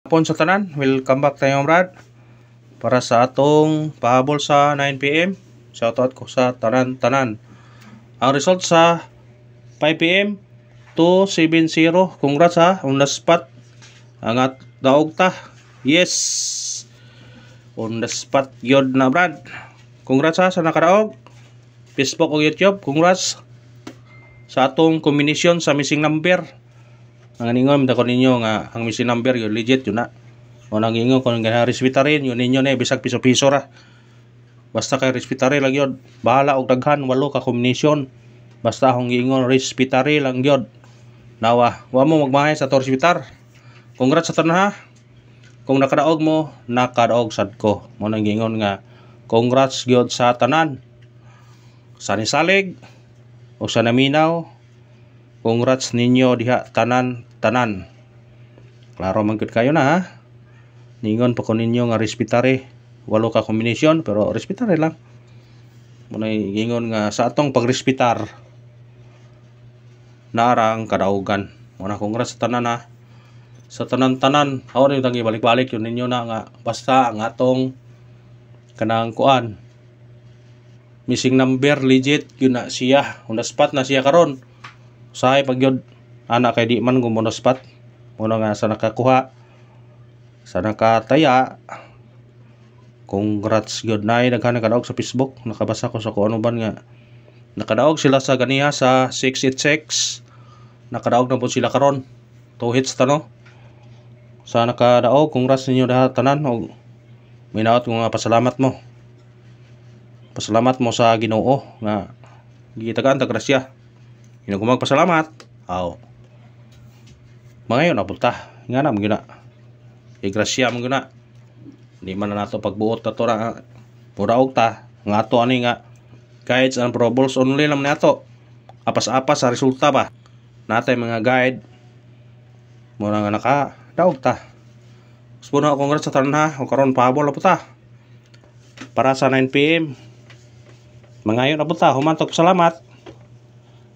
Hapon sa tanan, welcome back tayo Brad para sa atong pahabol sa 9pm. Shoutout ko sa tanan. Ang result sa 5pm 270. Congrats ha, on the spot. Ang daog ta. Yes, on the spot yod na Brad. Congrats ha sa nakadaog. Facebook o YouTube, congrats sa atong combination sa missing number. Ang ningon dako ninyo nga ang missing number yun legit yun na. O nang ingon kung gana respetarin yun ninyo na bisag piso-piso ra. Basta kay respetari lang yun. Bahala og daghan 8 ka combination. Basta akong ingon respetari lang yun. Nawa, wa mo magmahay sa to respetar. Congrats sa tanan ha. Kung nakadaog mo, nakadaog sad ko. Mo nang ingon nga congrats gyud sa tanan. Sa nisalig o sa naminaw, congrats ninyo diha tanan. Klaro man gud kayo na ha. Ningon pa ko ninyo nga respetare 8 ka combination pero respetare lang. Muna ingon nga sa atong pagrespetar narang kadaugan. Muna congrats sa tanan ha. Sa tanan haw ni tangi balik-balik yun ninyo na nga basta ang atong kanang kuan missing number legit yun na siya. On the spot na siya karon. Usahay pag yun anak kay di man kung on the spot. Muna nga sa nakakuha sa nakataya. Congrats good na nakadaog sa Facebook. Nakabasa ko sa kung ano ban nga nakadaog sila sa ganiha sa 686. Nakadaog na po sila karon 2 hits tano. Sa nakadaog congrats ninyo lahat tanan og minaot ko nga pasalamat mo. Pasalamat mo sa Ginoo nga gitagaan ta grasya. Ino ko magpasalamat. Aw. Mangayon abulta. Nga na maguna. Grasya maguna. Di man na nato pagbuot na to na puraog ta. Nga to ani nga guides and probables only lang nato. Apas-apas sa resulta ba. Natay mga guide. Muna nga nakadaog ta. Spuna congrats sa tanan ha. O karon pahabol na po ta. Para sa 9pm. Mangayon na po ta. Humantok salamat.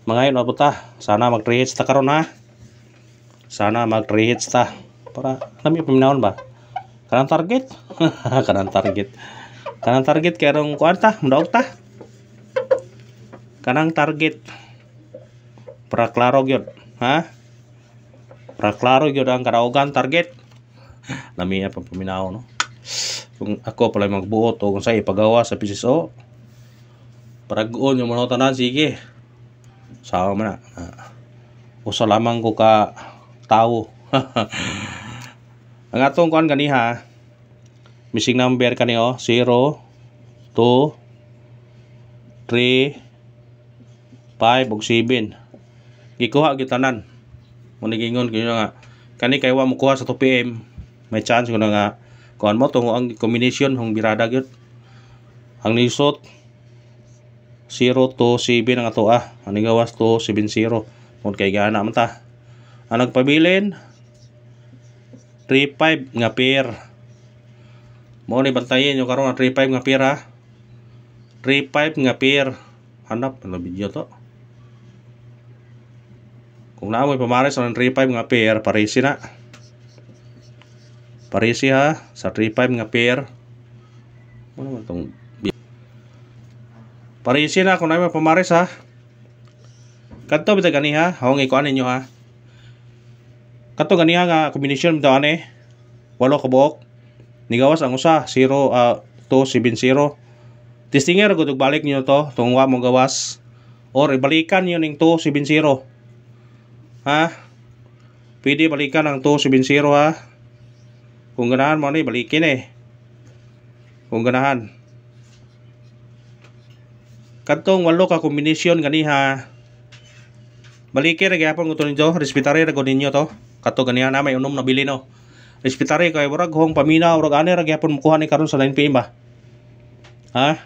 Mangayon na po ta. Sana mag 3 hits ta karon ha. Sana mag 3 hits ta. Para nami paminahon ba. Kanang target. Kanang target kaya rong kuan ta. Mudaog ta. Kanang target. Para klaro gyud. Ha? Para klaro gyud ang kadaogan target. Nami pa paminahon no. Kung ako pala magbuot o kung sa ipagawa sa PCSO. Paragoon yung mga tanan sige. Sama man na. Usa lamang ko ka tao. Ang atong kuan ganiha missing number kaniyo 0 2 3 5 ug 7. Gikuha gyud tanan. Mo nigingon kinyo nga kani kay wa mo kuha sa 2pm. May chance ko na nga kuan mo tungo ang combination hong birada gyud. Ang nisot 0 to 7 ang ato ang gawas to 70 kung kay gana man ta. Ang nagpabilin 3-5 nga pair. Mo ni bantayin yung karon nga 3-5 nga pair ha. 3-5 nga pair. Hanap na video to. Kung naamoy pamares ang 3-5 nga pair, parisi na. Parisi ha sa 3-5 nga pair. Ano man tong parisi na kung naamoy pamares ha. Kadto bitag ganiha, hawang ikuan ninyo ha. Kadto ganiha nga combination bitaw ani 8 ka buok. Nigawas ang usa 0 270. Testinger gud balik niyo to tong wa mo gawas or ibalikan niyo ning 270. Ha? Pwede balikan ang 270 ha. Kung ganahan mo ni balikin Kung ganahan. Kadtong 8 ka combination ganiha. Balikin ra gyapon ko ninyo, respetare ra gud ninyo to. Kadto ganiha na may unom na bili no. Respetare kay murag hong paminaw ug ani ra gyapon mukuha ni karon sa 9pm ba. Ha?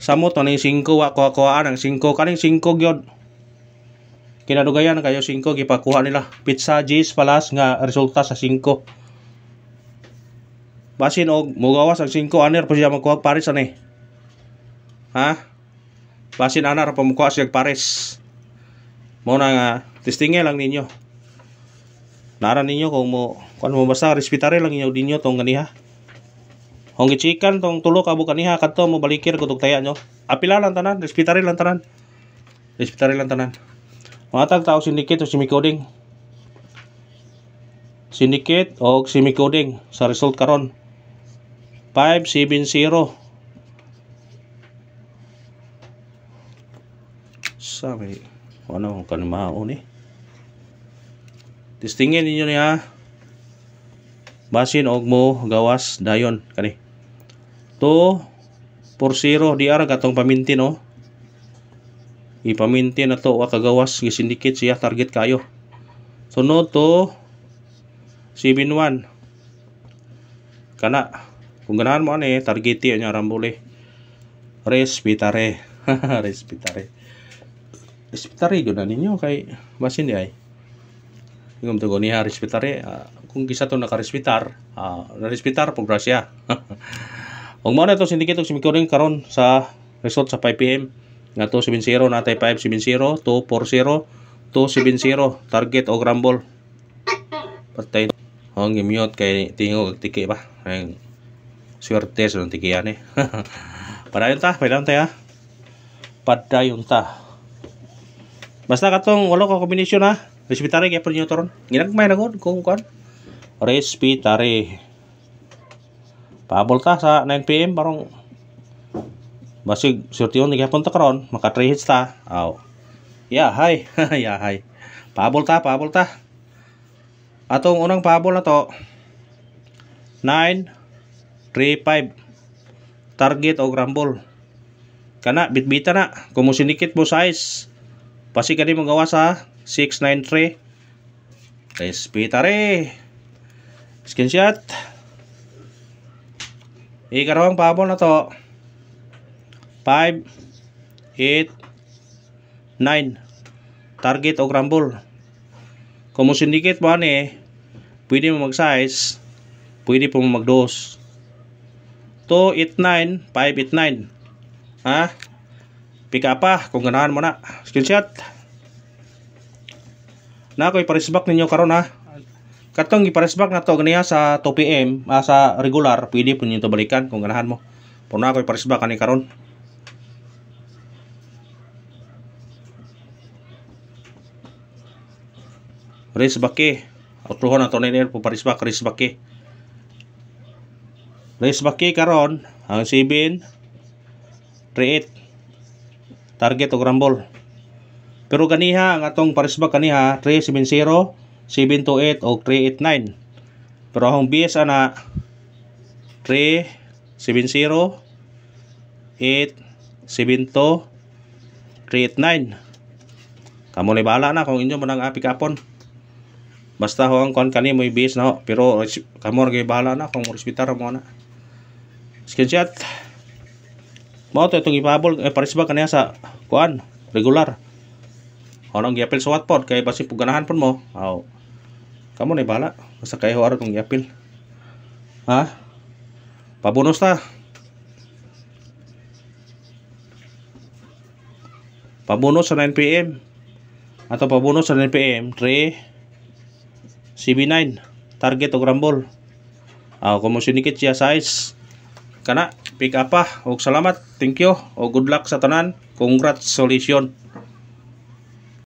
Samot to ning 5 wa kuhaan ang 5 kaning 5 gyud. Kinadugayan kayo 5 gipakuha nila. Pizza G's palas nga resulta sa 5. Basin og mugawas ang 5 ani ra pa siya magkuha pares ani. Ha? Basin ana ra pa mukuha siya pares. Mo na nga testinge lang ninyo. Nara ninyo kung mo basta respiratory lang inyo dinyo tong ganiha. Kung gichikan tong tulo ka kaniha kadto mo balikir kutog taya nyo. Apila lang tanan, respiratory lang tanan. Respiratory lang tanan. Mga tao syndicate o semi-coding. Syndicate o semi-coding sa result karon. 570. Sabi, ano kan mao ni? Testingin ninyo niya. Basin og mo gawas dayon kani. 240 di ara gatong paminti no. Ipaminti na to wa kagawas gisindikit siya target kayo. Sunod to 71. Kana kung ganahan mo ani targeti nya rambole. Respiratory. Respiratory. Respiratory gyud na ninyo kay basin di ay. Ingam to niya respiratory kung kisa to naka-respitar, na-respitar po grasya. Kung mo na ito syndicate semi-coding karon sa result sa 5 PM nga 270 natay 570 240 270 target o rumble. Patay ang mute kay tingog tiki ba. Ang swerte sa tikian eh. Padayon ta ha. Padayon ta. Basta katong wala ka combination ha. Respiratory kaya po nyo toron. Ginagmay na god kung kuan. Respiratory. Paabol ta sa 9 PM parang basig surtiyon ni gapon ta karon maka 3 hits ta. Aw. Yeah, hi. Yeah, hi. Paabol ta. Atong unang paabol na to 935 target o rumble. Kana bitbita na kung mo syndicate mo size. Pasi kani mo gawa sa 693. Respiratory. Screenshot. Ikarawang pahabol na to 5 8 9 target o rumble. Kung mo syndicate mo ani pwede mo mag size, pwede po mo mag dose. 289 589. Ha? Pika pa kung ganahan mo na. Screenshot. Na ko iparesback ninyo karon ha. Katong iparesback na to ganiya sa 2 PM sa regular, pwede po niyo to balikan kung ganahan mo. Pero na ko iparesback ani karon. Resback outruhan na to na po paresback resback. Resback karon ang 7 38 target o rumble. Pero ganiha ang atong paresback kaniha 370, 728 o 389. Pero ang BS ana 370, 872, 389. Kamo ni bahala na kung inyo manang api kapon. Basta ho ang kon kani mo BS na ho. Pero kamo ray bahala na kung hospital mo na. Screenshot. Mo to itong ipabol paresback kaniha sa kuan regular. Anong giapil sa Watford kay basi puganahan pon mo. Aw. Kamo na bala. Basta kay ho tong giapil. Ha? Pabonus ta. Pabonus sa 9 PM. Ato pabonus sa 9 PM 3 CB9 target o rumble. Aw kung mo syndicate siya size. Kana pick up pa og salamat. Thank you o good luck sa tanan. Congratulations.